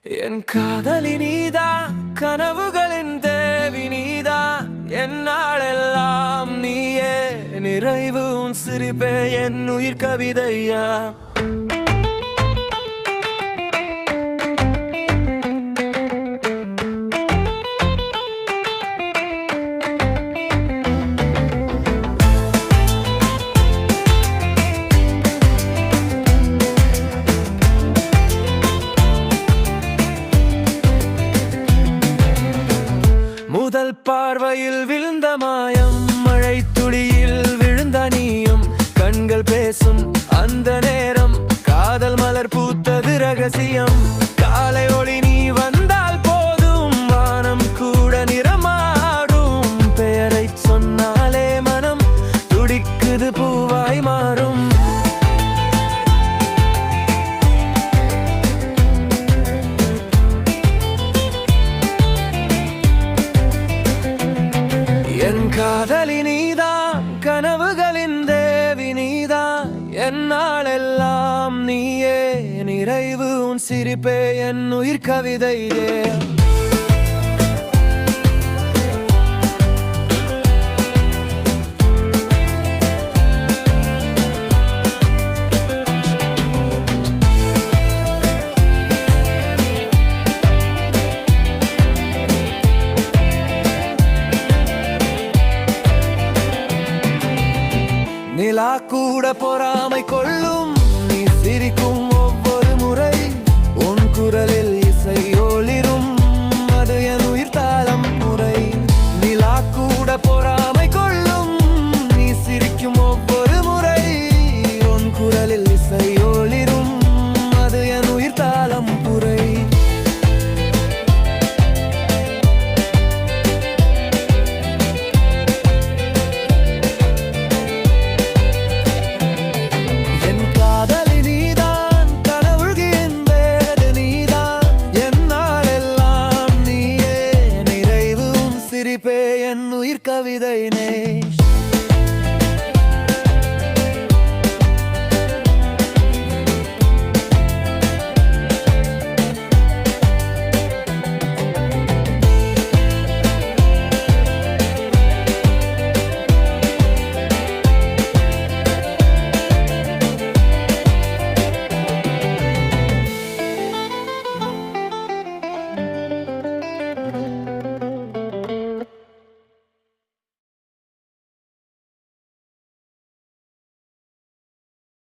என் காதலி நீதா, கனவுகளின் தேவி நீதா, என்னாலெல்லாம் நீயே நிறைவு. உன் சிரிப்பே என் உயிர் கவிதையா. முதல் பார்வையில் விழுந்த மாயம், மழை துளியில் விழுந்த நீயும், கண்கள் பேசும் அந்த நேரம், காதல் மலர் பூத்தது ரகசியம். காலை ஒளி நீ வந்தால் போதும், வானம் கூட நிறமாடும். பெயரை சொன்னாலே மனம் துடிக்குது, பூவாய் மாறும். என் காதலி நீதா, கனவுகளின் தேவி நீதா, என்னாலெல்லாம் நீயே நிறைவு. உன் சிரிப்பே என் உயிர் கவிதையே. நிலா கூட பொறா